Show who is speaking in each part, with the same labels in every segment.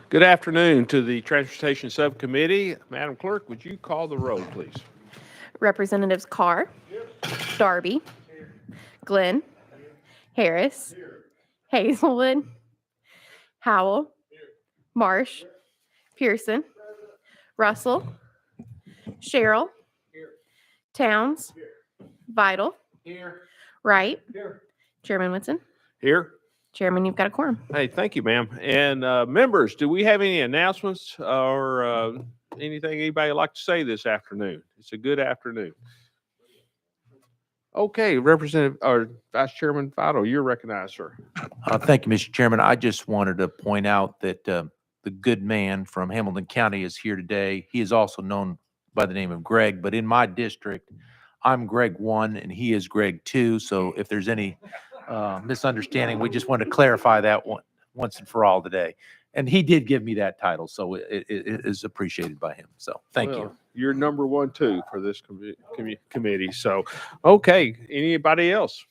Speaker 1: Good afternoon to the Transportation Subcommittee. Madam Clerk, would you call the roll, please?
Speaker 2: Representatives Carr, Darby, Glenn, Harris, Hazelwood, Howell, Marsh, Pearson, Russell, Sherrill, Towns, Vital, Wright, Chairman Whitson.
Speaker 1: Here.
Speaker 2: Chairman, you've got a quorum.
Speaker 1: Hey, thank you, ma'am. And members, do we have any announcements or anything anybody would like to say this afternoon? It's a good afternoon. Okay, Representative or Vice Chairman Vital, you're recognized, sir.
Speaker 3: Thank you, Mr. Chairman. I just wanted to point out that the good man from Hamilton County is here today. He is also known by the name of Greg, but in my district, I'm Greg 1 and he is Greg 2. So if there's any misunderstanding, we just wanted to clarify that once and for all today. And he did give me that title, so it is appreciated by him. So thank you.
Speaker 1: You're number 1, 2 for this committee. So, okay, anybody else?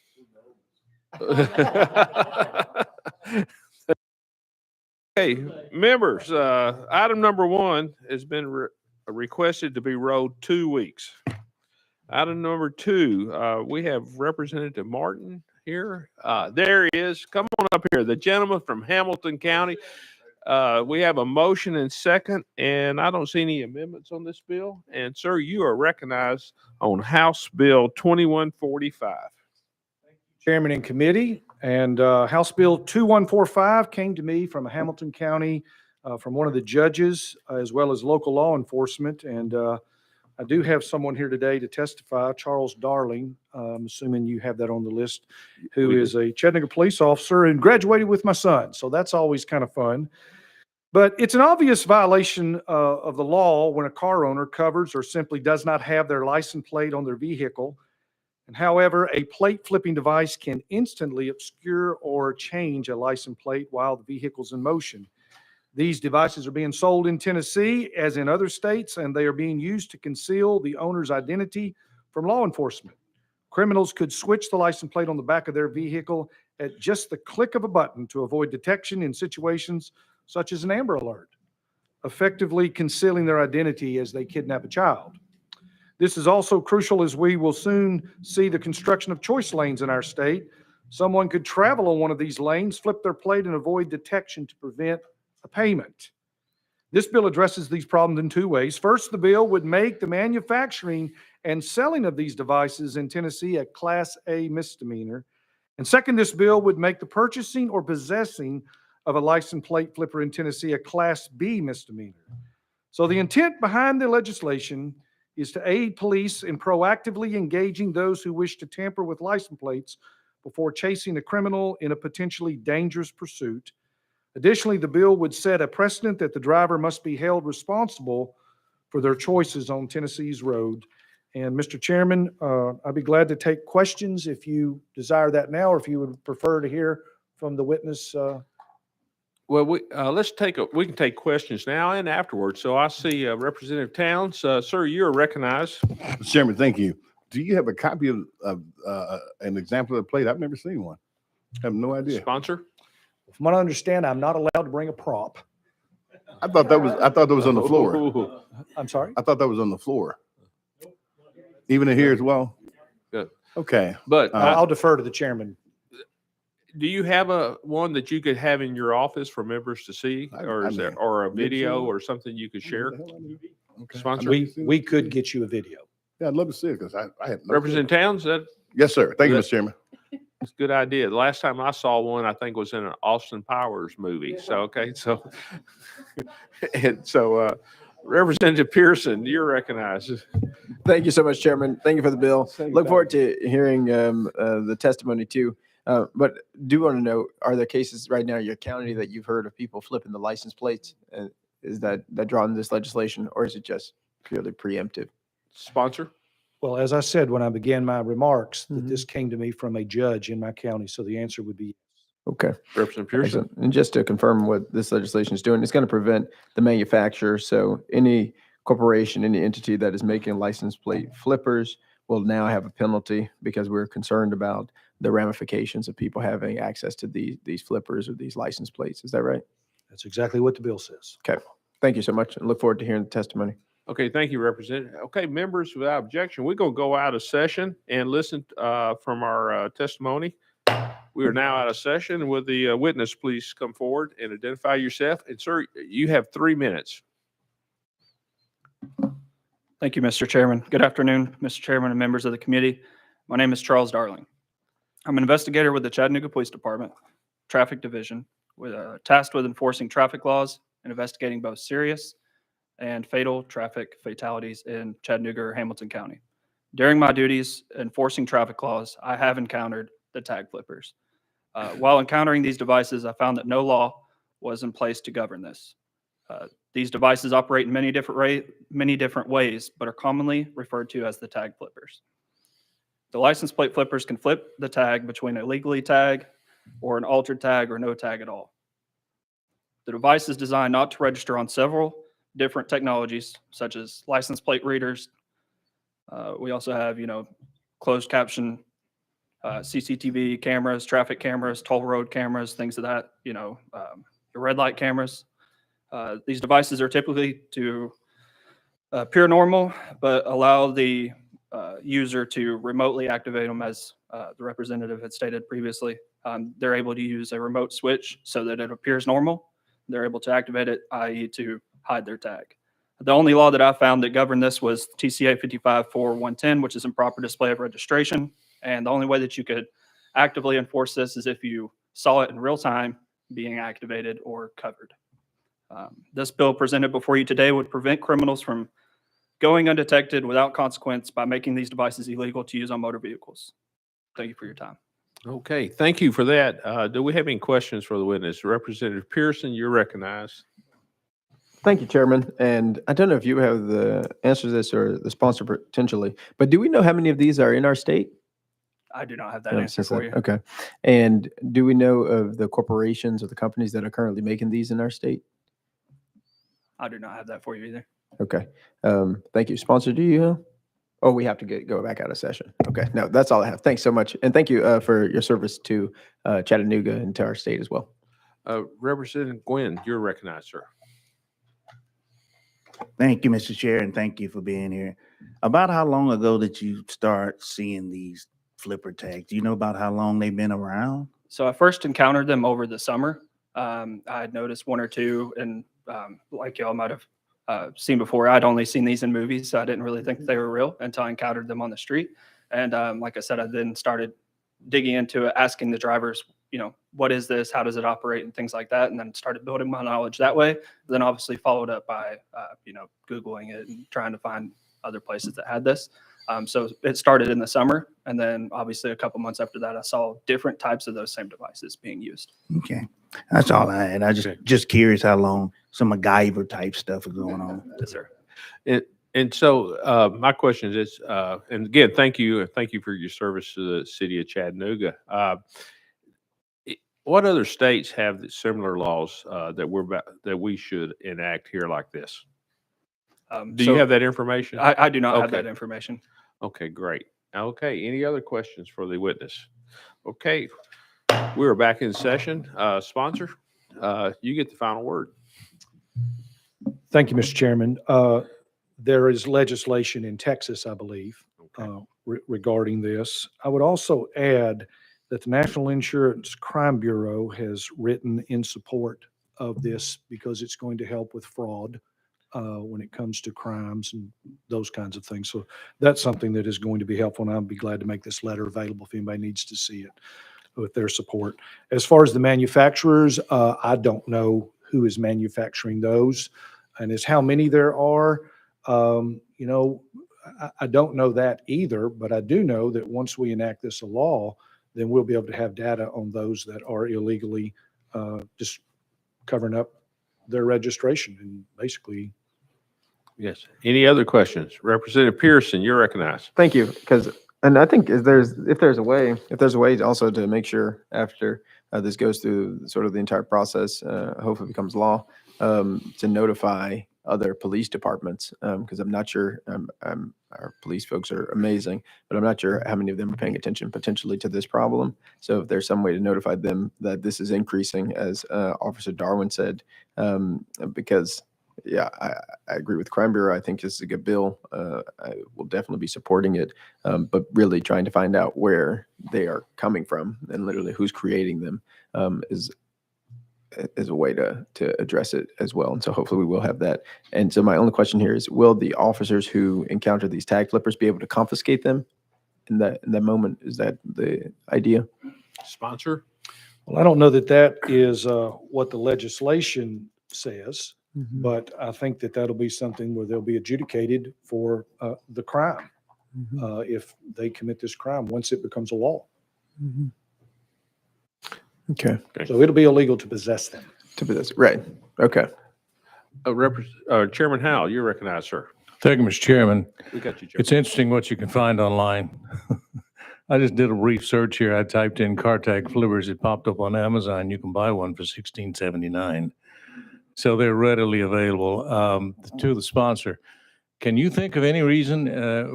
Speaker 1: Okay, members, item number 1 has been requested to be rolled 2 weeks. Item number 2, we have Representative Martin here. There he is. Come on up here. The gentleman from Hamilton County. We have a motion and second, and I don't see any amendments on this bill. And, sir, you are recognized on House Bill 2145.
Speaker 4: Chairman and committee, and House Bill 2145 came to me from Hamilton County, from one of the judges, as well as local law enforcement. And I do have someone here today to testify, Charles Darling, I'm assuming you have that on the list, who is a Chattanooga police officer and graduated with my son. So that's always kind of fun. But it's an obvious violation of the law when a car owner covers or simply does not have their license plate on their vehicle. And however, a plate flipping device can instantly obscure or change a license plate while the vehicle's in motion. These devices are being sold in Tennessee as in other states, and they are being used to conceal the owner's identity from law enforcement. Criminals could switch the license plate on the back of their vehicle at just the click of a button to avoid detection in situations such as an Amber Alert, effectively concealing their identity as they kidnap a child. This is also crucial as we will soon see the construction of choice lanes in our state. Someone could travel on one of these lanes, flip their plate, and avoid detection to prevent a payment. This bill addresses these problems in 2 ways. First, the bill would make the manufacturing and selling of these devices in Tennessee a Class A misdemeanor. And second, this bill would make the purchasing or possessing of a license plate flipper in Tennessee a Class B misdemeanor. So the intent behind the legislation is to aid police in proactively engaging those who wish to tamper with license plates before chasing a criminal in a potentially dangerous pursuit. Additionally, the bill would set a precedent that the driver must be held responsible for their choices on Tennessee's road. And Mr. Chairman, I'd be glad to take questions if you desire that now, or if you would prefer to hear from the witness.
Speaker 1: Well, we can take questions now and afterwards. So I see Representative Towns. Sir, you are recognized.
Speaker 5: Mr. Chairman, thank you. Do you have a copy of an example of the plate? I've never seen one. I have no idea.
Speaker 1: Sponsor?
Speaker 4: From what I understand, I'm not allowed to bring a prop.
Speaker 5: I thought that was on the floor.
Speaker 1: Ooh.
Speaker 4: I'm sorry?
Speaker 5: I thought that was on the floor. Even in here as well?
Speaker 1: Good.
Speaker 5: Okay.
Speaker 1: But
Speaker 4: I'll defer to the chairman.
Speaker 1: do you have one that you could have in your office for members to see, or is there a video or something you could share?
Speaker 5: Okay.
Speaker 1: Sponsor?
Speaker 4: We could get you a video.
Speaker 5: Yeah, I'd love to see it because I had no
Speaker 1: Representative Towns, that's
Speaker 5: Yes, sir. Thank you, Mr. Chairman.
Speaker 1: a good idea. The last time I saw one, I think was in an Austin Powers movie. So, okay. So, and so, Representative Pearson, you're recognized.
Speaker 6: Thank you so much, Chairman. Thank you for the bill. Look forward to hearing the testimony too. But do want to know, are there cases right now in your county that you've heard of people flipping the license plates? Is that drawn this legislation, or is it just purely preemptive?
Speaker 1: Sponsor?
Speaker 4: Well, as I said when I began my remarks, that this came to me from a judge in my county. So the answer would be
Speaker 6: Okay.
Speaker 1: Representative Pearson?
Speaker 6: Excellent. And just to confirm what this legislation is doing, it's going to prevent the manufacturer. So any corporation, any entity that is making license plate flippers will now have a penalty, because we're concerned about the ramifications of people having access to these flippers or these license plates. Is that right?
Speaker 4: That's exactly what the bill says.
Speaker 6: Thank you so much. I look forward to hearing the testimony.
Speaker 1: Okay, thank you, Representative. Okay, members, without objection, we're going to go out of session and listen from our testimony. We are now out of session. Will the witness please come forward and identify yourself? And sir, you have 3 minutes.
Speaker 7: Thank you, Mr. Chairman. Good afternoon, Mr. Chairman and members of the committee. My name is Charles Darling. I'm an investigator with the Chattanooga Police Department, Traffic Division, tasked with enforcing traffic laws and investigating both serious and fatal traffic fatalities in Chattanooga or Hamilton County. During my duties enforcing traffic laws, I have encountered the tag flippers. While encountering these devices, I found that no law was in place to govern this. These devices operate in many different ways, but are commonly referred to as the tag flippers. The license plate flippers can flip the tag between a legally tag or an altered tag or no tag at all. The device is designed not to register on several different technologies, such as license plate readers. We also have, closed caption, CCTV cameras, traffic cameras, toll road cameras, things of that, your red light cameras. These devices are typically to appear normal, but allow the user to remotely activate them, as the representative had stated previously. They're able to use a remote switch so that it appears normal. They're able to activate it, i.e. to hide their tag. The only law that I found that governed this was TCA 55-4-110, which is improper display of registration. And the only way that you could actively enforce this is if you saw it in real time being activated or covered. This bill presented before you today would prevent criminals from going undetected without consequence by making these devices illegal to use on motor vehicles. Thank you for your time.
Speaker 1: Okay, thank you for that. Do we have any questions for the witness? Representative Pearson, you're recognized.
Speaker 6: Thank you, Chairman. And I don't know if you have the answer to this or the sponsor potentially, but do we know how many of these are in our state?
Speaker 7: I do not have that
Speaker 6: No,
Speaker 7: answer
Speaker 6: since
Speaker 7: for
Speaker 6: that-
Speaker 7: you.
Speaker 6: Okay. And do we know of the corporations or the companies that are currently making these in our state?
Speaker 7: I do not have that for you either.
Speaker 6: Okay. Thank you. Sponsor, do you know? Oh, we have to go back out of session. Okay. No, that's all I have. Thanks so much. And thank you for your service to Chattanooga and to our state as well.
Speaker 1: Representative Gwynn, you're recognized, sir.
Speaker 8: Thank you, Mr. Chair, and thank you for being here. About how long ago did you start seeing these flipper tags? Do you know about how long they've been around?
Speaker 7: So I first encountered them over the summer. I had noticed one or two, and like y'all might have seen before, I'd only seen these in movies, so I didn't really think they were real until I encountered them on the street. And like I said, I then started digging into it, asking the drivers, what is this? How does it operate? And things like that. And then started building my knowledge that way. Then obviously followed up by, Googling it and trying to find other places that had this. So it started in the summer. And then obviously a couple months after that, I saw different types of those same devices being used.
Speaker 8: Okay, that's all I had. I just curious how long some MacGyver type stuff is going on.
Speaker 7: Yes, sir.
Speaker 1: And so my question is, and again, thank you for your service to the city of Chattanooga. What other states have similar laws that we should enact here like this? Do you have that information?
Speaker 7: I do not have
Speaker 1: Okay.
Speaker 7: that information.
Speaker 1: Okay, great. Okay, any other questions for the witness? Okay, we're back in session. Sponsor, you get the final word.
Speaker 4: Thank you, Mr. Chairman. There is legislation in Texas, I believe,
Speaker 1: Okay.
Speaker 4: regarding this. I would also add that the National Insurance Crime Bureau has written in support of this because it's going to help with fraud when it comes to crimes and those kinds of things. So that's something that is going to be helpful, and I'll be glad to make this letter available if anybody needs to see it with their support. As far as the manufacturers, I don't know who is manufacturing those and as how many there are. I don't know that either, but I do know that once we enact this a law, then we'll be able to have data on those that are illegally just covering up their registration and basically.
Speaker 1: Yes. Any other questions? Representative Pearson, you're recognized.
Speaker 6: Thank you. And I think if there's a way also to make sure after this goes through sort of the entire process, hopefully becomes law, to notify other police departments, because I'm not sure, our police folks are amazing, but I'm not sure how many of them are paying attention potentially to this problem. So if there's some way to notify them that this is increasing, as Officer Darwin said, because yeah, I agree with Crime Bureau. I think this is a good bill. I will definitely be supporting it, but really trying to find out where they are coming from and literally who's creating them is a way to address it as well. And so hopefully we will have that. And so my only question here is, will the officers who encounter these tag flippers be able to confiscate them in that moment? Is that the idea?
Speaker 1: Sponsor?
Speaker 4: Well, I don't know that that is what the legislation says, but I think that that'll be something where they'll be adjudicated for the crime if they commit this crime once it becomes a law.
Speaker 6: Okay.
Speaker 4: So it'll be illegal to possess them.
Speaker 6: To this, right. Okay.
Speaker 1: Chairman Howell, you're recognized, sir.
Speaker 9: Thank you, Mr. Chairman.
Speaker 1: We got you, Chairman.
Speaker 9: It's interesting what you can find online. I just did a brief search here. I typed in car tag flippers. It popped up on Amazon. You can buy one for $16.79. So they're readily available. To the sponsor, can you think of any reason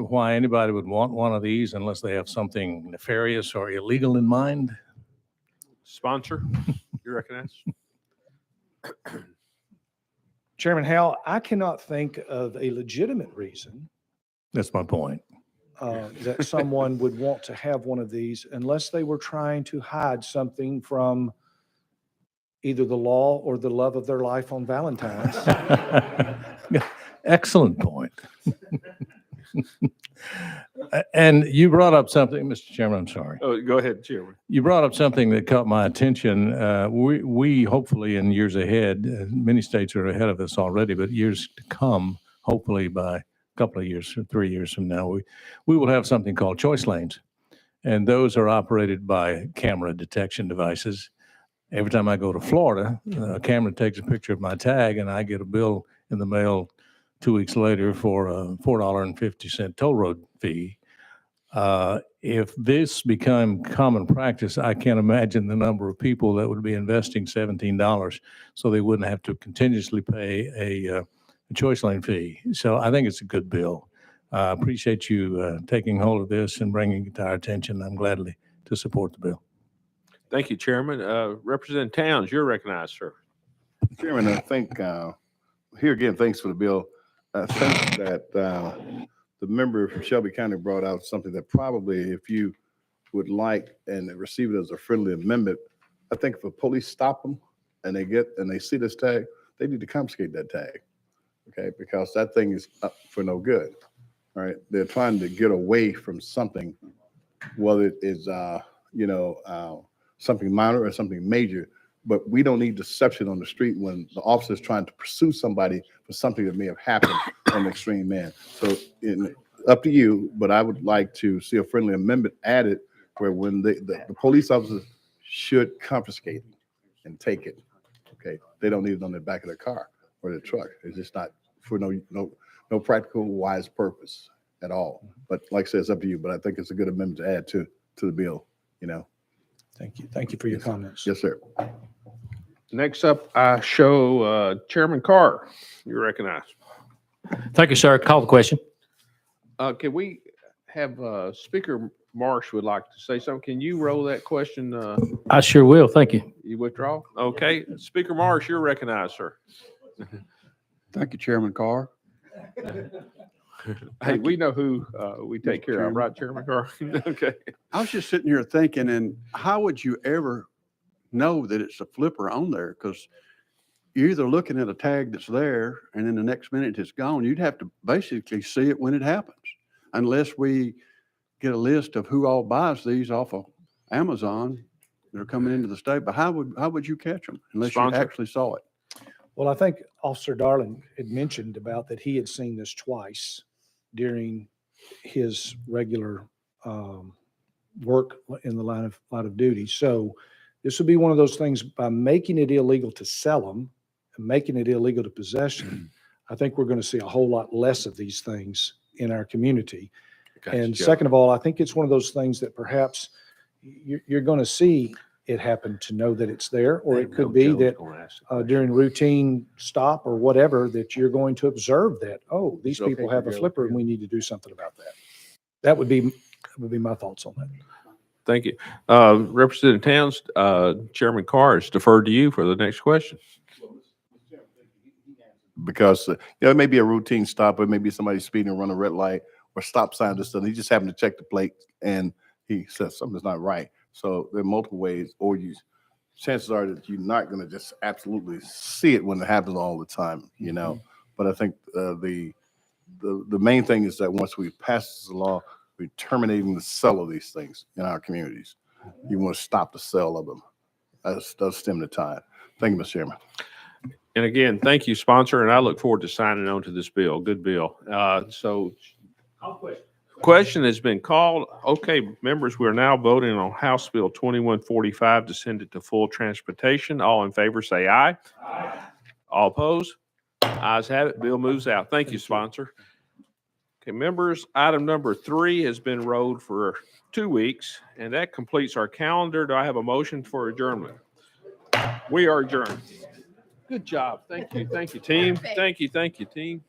Speaker 9: why anybody would want one of these unless they have something nefarious or illegal in mind?
Speaker 1: Sponsor, you're recognized.
Speaker 4: Chairman Howell, I cannot think of a legitimate reason
Speaker 9: That's my point.
Speaker 4: that someone would want to have one of these unless they were trying to hide something from either the law or the love of their life on Valentine's.
Speaker 9: Excellent point. And you brought up something, Mr. Chairman, I'm sorry.
Speaker 1: Oh, go ahead, Chairman.
Speaker 9: You brought up something that caught my attention. We hopefully in years ahead, many states are ahead of us already, but years to come, hopefully by a couple of years, 3 years from now, we will have something called choice lanes. And those are operated by camera detection devices. Every time I go to Florida, a camera takes a picture of my tag and I get a bill in the mail 2 weeks later for a $4.50 toll road fee. If this become common practice, I can't imagine the number of people that would be investing $17 so they wouldn't have to continuously pay a choice lane fee. So I think it's a good bill. I appreciate you taking hold of this and bringing it to our attention. I'm gladly to support the bill.
Speaker 1: Thank you, Chairman. Representative Towns, you're recognized, sir.
Speaker 5: Chairman, I think, here again, thanks for the bill. I think that the member from Shelby County brought out something that probably, if you would like and receive it as a friendly amendment, I think if the police stop them and they see this tag, they need to confiscate that tag, okay? Because that thing is up for no good, all right? They're trying to get away from something, whether it is, something minor or something major, but we don't need deception on the street when the officer is trying to pursue somebody for something that may have happened in an extreme man. So up to you, but I would like to see a friendly amendment added where when the police officers should confiscate it and take it, okay? They don't need it on the back of their car or their truck. It's just not for no practical, wise purpose at all. But like I said, it's up to you, but I think it's a good amendment to add to the bill,
Speaker 4: Thank you. Thank you for your comments.
Speaker 5: Yes, sir.
Speaker 1: Next up, I show Chairman Carr. You're recognized.
Speaker 10: Thank you, sir. Call the question.
Speaker 1: Can we have Speaker Marsh would like to say something? Can you roll that question?
Speaker 10: I sure will. Thank you.
Speaker 1: You withdraw? Okay. Speaker Marsh, you're recognized, sir.
Speaker 11: Thank you, Chairman Carr.
Speaker 1: Hey, we know who we take care of, right, Chairman Carr? Okay.
Speaker 11: I was just sitting here thinking, and how would you ever know that it's a flipper on there? Because you're either looking at a tag that's there and then the next minute it's gone. You'd have to basically see it when it happens, unless we get a list of who all buys these off of Amazon that are coming into the state. But how would you catch them unless
Speaker 1: Sponsor.
Speaker 11: you actually saw it?
Speaker 4: Well, I think Officer Darling had mentioned about that he had seen this twice during his regular work in the line of duty. So this would be one of those things, by making it illegal to sell them and making it illegal to possess them, I think we're going to see a whole lot less of these things in our community.
Speaker 1: Gotcha,
Speaker 4: And
Speaker 1: Joe.
Speaker 4: second of all, I think it's one of those things that perhaps you're going to see it happened to know that it's there, or it could be that during routine stop or whatever, that you're going to observe that, oh, these
Speaker 5: It's okay
Speaker 4: people
Speaker 5: for
Speaker 4: have a
Speaker 5: Joe,
Speaker 4: flipper and we need to do something about that. That would be my thoughts on that.
Speaker 1: Thank you. Representative Towns, Chairman Carr is deferred to you for the next question.
Speaker 5: Because, it may be a routine stop, it may be somebody speeding, run a red light or stop sign, just he just happened to check the plate and he says something's not right. So there are multiple ways, or chances are that you're not going to just absolutely see it when it happens all the time, But I think the main thing is that once we pass this law, we're terminating the sale of these things in our communities. You want to stop the sale of them. That does stem the tide. Thank you, Mr. Chairman.
Speaker 1: And again, thank you, sponsor, and I look forward to signing on to this bill. Good bill. So question has been called. Okay, members, we're now voting on House Bill 2145 to send it to full transportation. All in favor, say aye. Aye. All opposed? Ayes have it. Bill moves out. Thank you, sponsor. Okay, members, item number 3 has been rolled for 2 weeks, and that completes our calendar. Do I have a motion for adjournment? We are adjourned. Good job. Thank you. Thank you, team. Thank you, team.